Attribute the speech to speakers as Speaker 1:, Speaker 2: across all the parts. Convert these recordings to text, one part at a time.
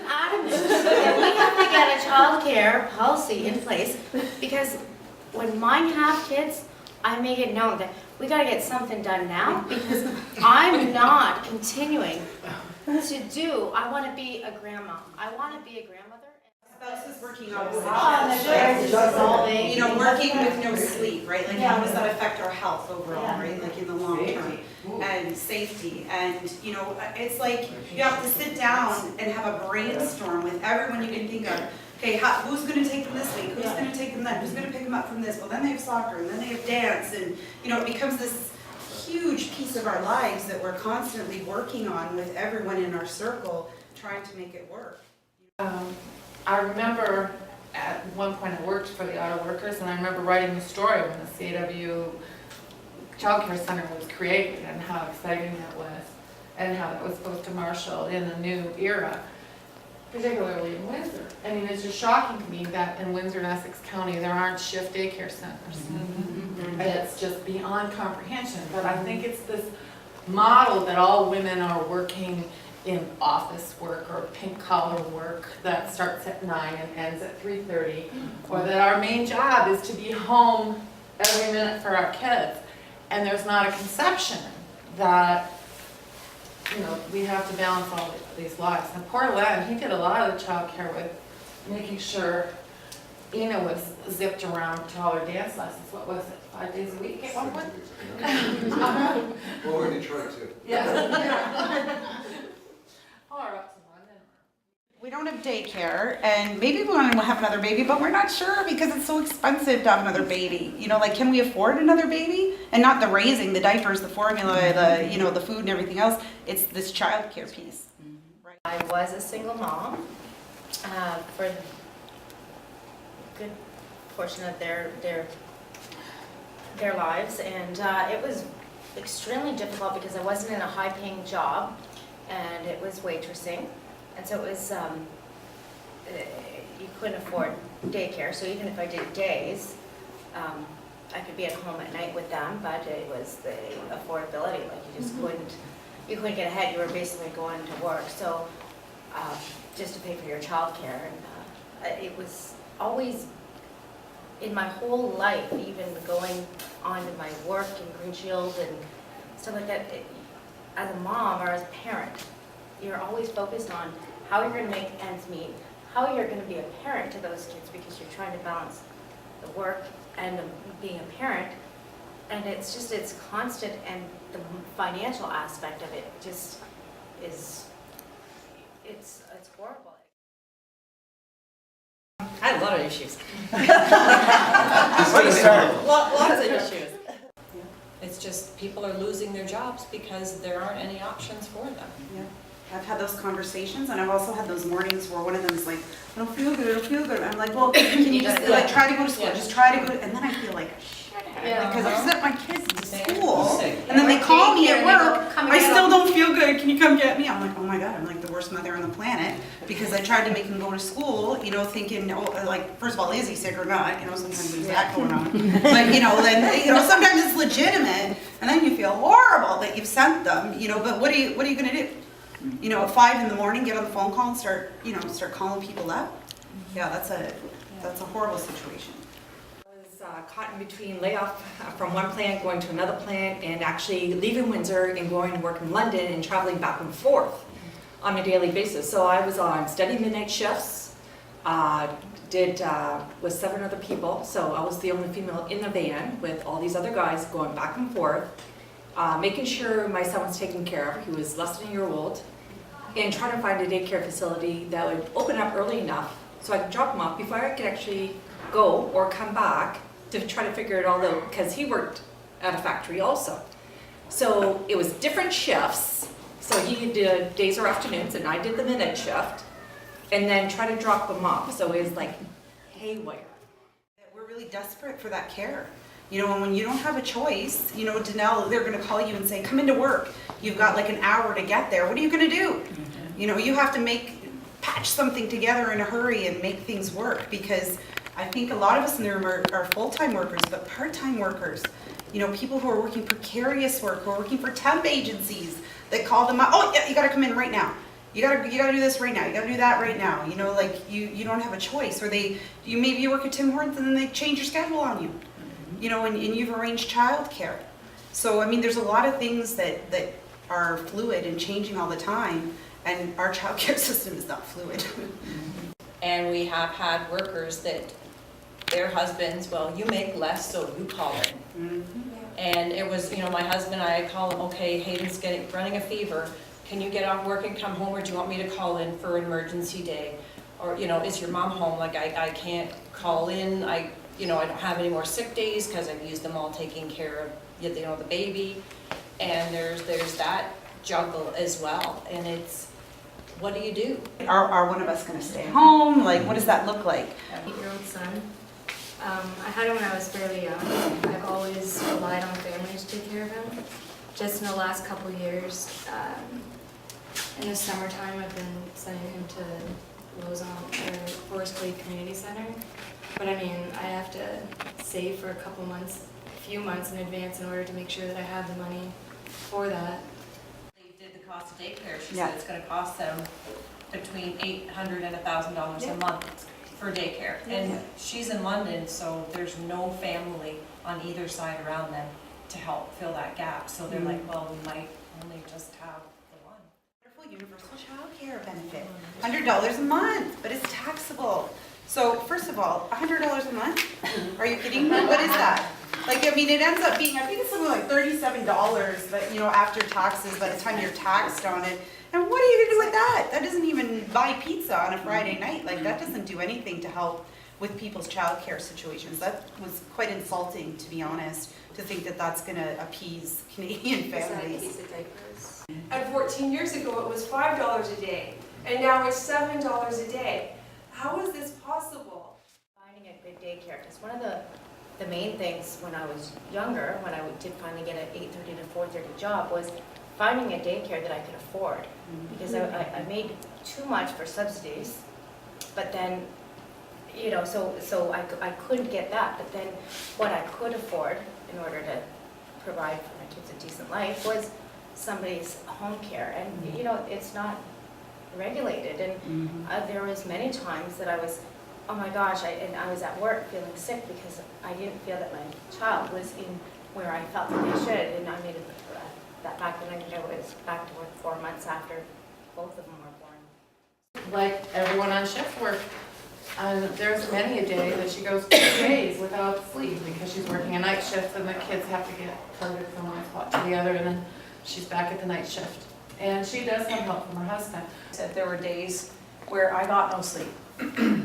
Speaker 1: adamant that we have to get a childcare policy in place, because when mine have kids, I make it known that we gotta get something done now, because I'm not continuing to do, I wanna be a grandma. I wanna be a grandmother.
Speaker 2: Spouse is working opposite shifts, you know, working with no sleep, right? Like how does that affect our health overall, right? Like in the long term, and safety, and you know, it's like you have to sit down and have a brainstorm with everyone you can think of. Okay, who's going to take them this week? Who's going to take them then? Who's going to pick them up from this? Well, then they have soccer, and then they have dance, and you know, it becomes this huge piece of our lives that we're constantly working on with everyone in our circle, trying to make it work.
Speaker 3: I remember at one point I worked for the auto workers, and I remember writing the story when the CAW Childcare Center was created and how exciting that was, and how that was supposed to marshal in a new era, particularly in Windsor. I mean, it's just shocking to me that in Windsor and Essex County there aren't shift daycare centers. It's just beyond comprehension, but I think it's this model that all women are working in office work or pink collar work that starts at 9 and ends at 3:30, or that our main job is to be home every minute for our kids. And there's not a conception that, you know, we have to balance all these lives. And poor Len, he did a lot of the childcare with making sure Ina was zipped around to all her dance lessons. What was it, 5 days a week at one point?
Speaker 4: Well, we're in Detroit too.
Speaker 3: Yeah. Or up to London.
Speaker 2: We don't have daycare, and maybe we want to have another baby, but we're not sure because it's so expensive to have another baby. You know, like, can we afford another baby? And not the raising, the diapers, the formula, the, you know, the food and everything else. It's this childcare piece. Right.
Speaker 1: I was a single mom for a good portion of their lives, and it was extremely difficult because I wasn't in a high-paying job, and it was waitressing, and so it was you couldn't afford daycare. So even if I did days, I could be at home at night with them, but it was the affordability. Like, you just couldn't get ahead. You were basically going to work, so just to pay for your childcare, and it was always in my whole life, even going on to my work in Green Shield and stuff like that. As a mom or as a parent, you're always focused on how you're going to make ends meet, how you're going to be a parent to those kids, because you're trying to balance the work and being a parent, and it's constant, and the financial aspect of it just is, it's horrible.
Speaker 5: I had a lot of issues. Lots of issues. It's just people are losing their jobs because there aren't any options for them.
Speaker 2: Yeah. I've had those conversations, and I've also had those mornings where one of them is like, I don't feel good, I don't feel good. I'm like, well, can you just like try to go to school, just try to go, and then I feel like a shithead because I sent my kids to school, and then they call me at work, I still don't feel good, can you come get me? I'm like, oh my God, I'm like the worst mother on the planet, because I tried to make them go to school, you know, thinking, oh, like, first of all, is he sick or not? You know, sometimes there's that going on. But, you know, then, you know, sometimes it's legitimate, and then you feel horrible that you've sent them, you know, but what are you going to do? You know, at 5 in the morning, get on the phone call and start calling people up. Yeah, that's a horrible situation.
Speaker 5: I was caught in between layoff from one plant going to another plant, and actually leaving Windsor and going to work in London and traveling back and forth on a daily basis. So I was on steady midnight shifts, with 7 other people. So I was the only female in the van with all these other guys going back and forth, making sure my son was taken care of. He was less than a year old. And trying to find a daycare facility that would open up early enough so I could drop him off before I could actually go or come back to try to figure it all out, because he worked at a factory also. So it was different shifts. So he did days or afternoons, and I did the midnight shift, and then try to drop them off. So it was like haywire.
Speaker 2: We're really desperate for that care. You know, and when you don't have a choice, you know, Danelle, they're going to call you and say, come into work. You've got like an hour to get there. What are you going to do? You know, you have to patch something together in a hurry and make things work, because I think a lot of us in the room are full-time workers, but part-time workers, you know, people who are working precarious work, who are working for temp agencies that call them up, oh yeah, you got to come in right now. you gotta do this right now, you gotta do that right now, you know, like, you don't have a choice, or maybe you work at Tim Hortons and then they change your schedule on you, you know, and you've arranged childcare. So, I mean, there's a lot of things that are fluid and changing all the time, and our childcare system is not fluid.
Speaker 4: And we have had workers that their husbands, well, you make less, so you call in. And it was, you know, my husband, I call him, okay, Hayden's running a fever. Can you get off work and come home, or do you want me to call in for an emergency day? Or, you know, is your mom home? Like, I can't call in. You know, I don't have any more sick days because I've used them all taking care of, you know, the baby. And there's that juggle as well. And it's, what do you do?
Speaker 2: Are one of us gonna stay home? Like, what does that look like?
Speaker 6: 8-year-old son. I had him when I was fairly young. I've always relied on family to take care of him. Just in the last couple of years, in the summertime, I've been sending him to Lozon or Forest Glade Community Center. But I mean, I have to save for a few months in advance in order to make sure that I have the money for that.
Speaker 4: They did the cost of daycare. She
Speaker 2: Yeah.
Speaker 4: said it's gonna cost them between $800 and $1,000 a month for daycare. And she's in London, so there's no family on either side around them to help fill that gap. So they're like, well, we might only just have the one.
Speaker 2: Wonderful universal child care benefit, $100 a month, but it's taxable. So first of all, $100 a month? Are you kidding me? What is that? Like, I mean, it ends up being, I think it's something like $37, but you know, after taxes, by the time you're taxed on it. And what are you gonna do with that? That doesn't even buy pizza on a Friday night. Like, that doesn't do anything to help with people's childcare situations. That was quite insulting, to be honest, to think that that's gonna appease Canadian families.
Speaker 7: And 14 years ago, it was $5 a day, and now it's $7 a day. How is this possible?
Speaker 1: Finding a good daycare, because one of the main things when I was younger, when I did finally get an 8:30 to 4:30 job, was finding a daycare that I could afford. Because I made too much for subsidies, but then, you know, so I couldn't get that. But then what I could afford in order to provide for my kids a decent life was somebody's home care. And, you know, it's not regulated. And there was many times that I was, oh my gosh, and I was at work feeling sick because I didn't feel that my child was in where I felt that they should. And I made that back then. I think I was back to work 4 months after both of them were born.
Speaker 3: Like everyone on shift work, there's many a day that she goes 2 days without sleep because she's working a night shift and the kids have to get carted from one spot to the other, and then she's back at the night shift. And she does have help from her husband.
Speaker 4: Said there were days where I got no sleep,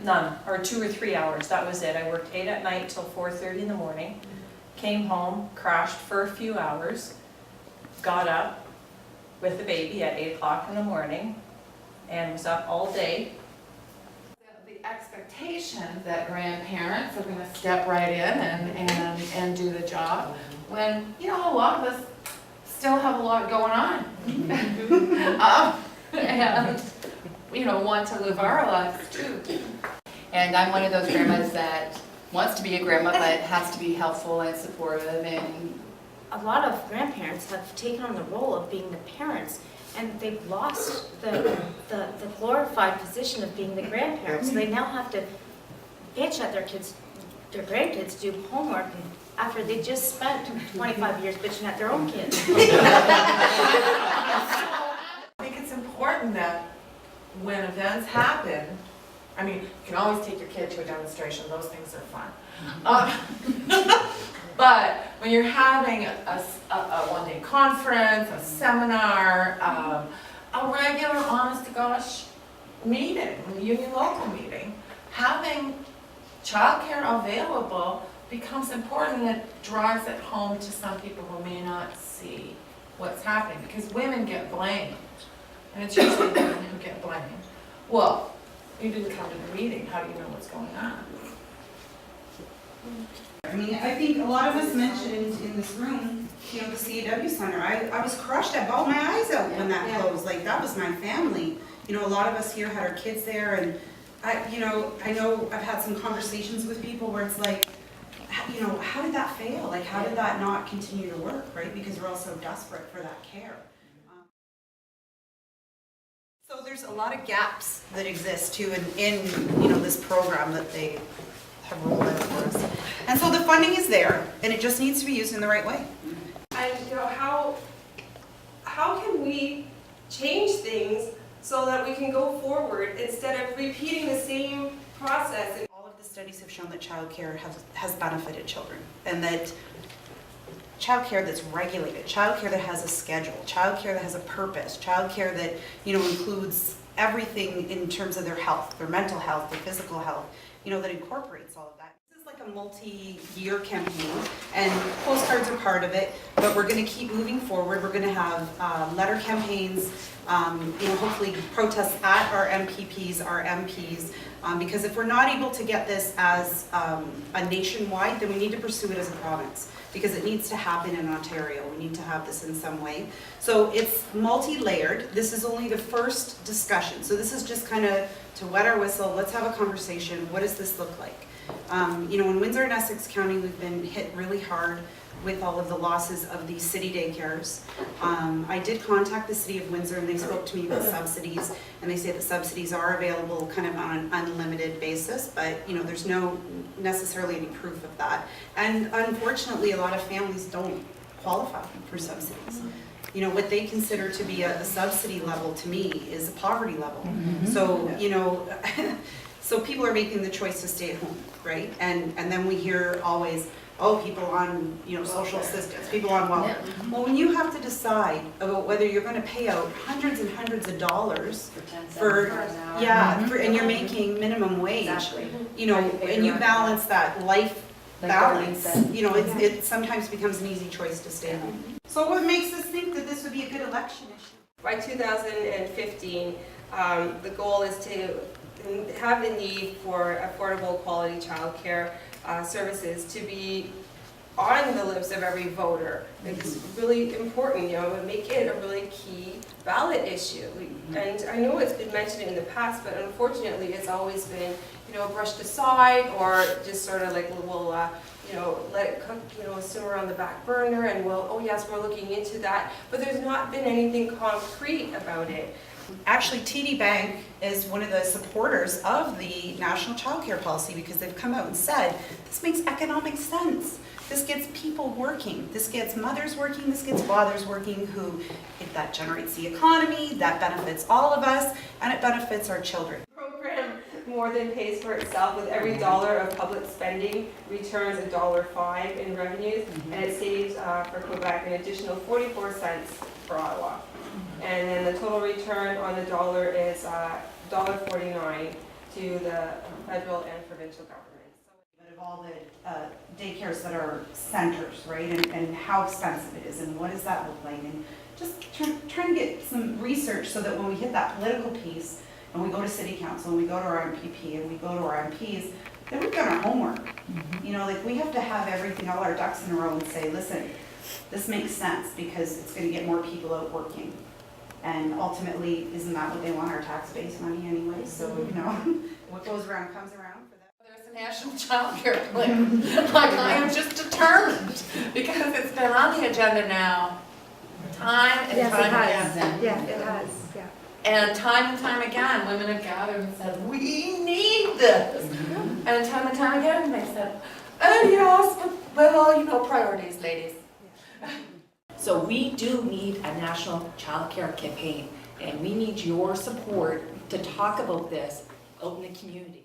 Speaker 4: none, or 2 or 3 hours, that was it. I worked 8 at night till 4:30 in the morning, came home, crashed for a few hours, got up with the baby at 8 o'clock in the morning, and was up all day.
Speaker 3: The expectation that grandparents are going to step right in and do the job, when, you know, a lot of us still have a lot going on. And, you know, want to live our lives too.
Speaker 8: And I'm one of those grandmas that wants to be a grandma, but has to be helpful and supportive. And
Speaker 1: A lot of grandparents have taken on the role of being the parents, and they've lost the glorified position of being the grandparents. They now have to bitch at their grandkids do homework after they just spent 25 years bitching at their own kids.
Speaker 9: I think it's important that when events happen, I mean, you can always take your kid to a demonstration, those things are fun. But when you're having a one-day conference, a seminar, a regular honest-to-gosh meeting, union local meeting, having childcare available becomes important, and it drives it home to some people who may not see what's happening, because women get blamed, and it's usually women who get blamed. Well, you didn't come to the meeting, how do you know what's going on?
Speaker 2: I mean, I think a lot of us mentioned in this room, you know, the CAW Center. I was crushed. I bawled my eyes out when that closed. Like, that was my family. You know, a lot of us here had our kids there, and I know I've had some conversations with people where it's like, you know, how did that fail? Like, how did that not continue to work, right? Because we're all so desperate for that care. So there's there's a lot of gaps that exist too in this program that they have rolled out for us. And so the funding is there, and it just needs to be used in the right way.
Speaker 7: And how can we change things so that we can go forward instead of repeating the same process?
Speaker 2: All of the studies have shown that childcare has benefited children, and that childcare that's regulated, childcare that has a schedule, childcare that has a purpose, childcare that includes everything in terms of their health, their mental health, their physical health, that incorporates all of that. This is like a multi-year campaign, and postcards are part of it, but we're going to keep moving forward. We're going to have letter campaigns, hopefully protests at our MPPs, our MPs, because if we're not able to get this as a nationwide, then we need to pursue it as a province, because it needs to happen in Ontario. We need to have this in some way. So it's multi-layered. This is only the first discussion. So this is just kind of to wet our whistle. Let's have a conversation. What does this look like? In Windsor and Essex County, we've been hit really hard with all of the losses of the city daycares. I did contact the city of Windsor, and they spoke to me about subsidies, and they say that subsidies are available kind of on an unlimited basis, but there's no necessarily any proof of that. And unfortunately, a lot of families don't qualify for subsidies. What they consider to be a subsidy level to me is a poverty level. So, so people are making the choice to stay at home, right? And then we hear always, oh, people on, social assistance, people on welfare. Well, when you have to decide about whether you're going to pay out hundreds and hundreds of dollars and you're making minimum wage, and you balance that life balance, it sometimes becomes an easy choice to stay home. So what makes us think that this would be a good election issue?
Speaker 7: By 2015, the goal is to have the need for affordable quality childcare services to be on the lips of every voter. It's really important, make it a really key ballot issue. And I know it's been mentioned in the past, but unfortunately it's always been, brushed aside, or just sort of like, we'll let it cook, simmer on the back burner, and oh yes, we're looking into that. But there's not been anything concrete about it.
Speaker 2: Actually, TD Bank is one of the supporters of the National Childcare Policy, because they've come out and said, this makes economic sense. This gets people working. This gets mothers working. This gets fathers working, that generates the economy, that benefits all of us, and it benefits our children.
Speaker 7: The program more than pays for itself. With every dollar of public spending returns $1.05 in revenues, and it saves for Quebec an additional 44 cents for Ottawa. And then the total return on the dollar is $1.49 to the federal and provincial governments.
Speaker 2: But of all the daycares that are centers, right, and how expensive it is, and what does that look like, and just trying to get some research so that when we hit that political piece, and we go to city council, and we go to our MPP, and we go to our MPs, then we've done our homework. We have to have everything, all our ducks in a row, and say, listen, this makes sense because it's going to get more people out working. And ultimately, isn't that what they want, our tax-based money anyway? So, what goes around comes around for that.
Speaker 3: There's a national childcare plan. I am just determined, because it's been on the agenda now, time and time again.
Speaker 6: Yeah, it has, yeah.
Speaker 3: And time again, women have gathered and said, we need this. And time again, they said, oh yes, but priorities, ladies.
Speaker 5: So we do need a national childcare campaign, and we need your support to talk about this out in the community.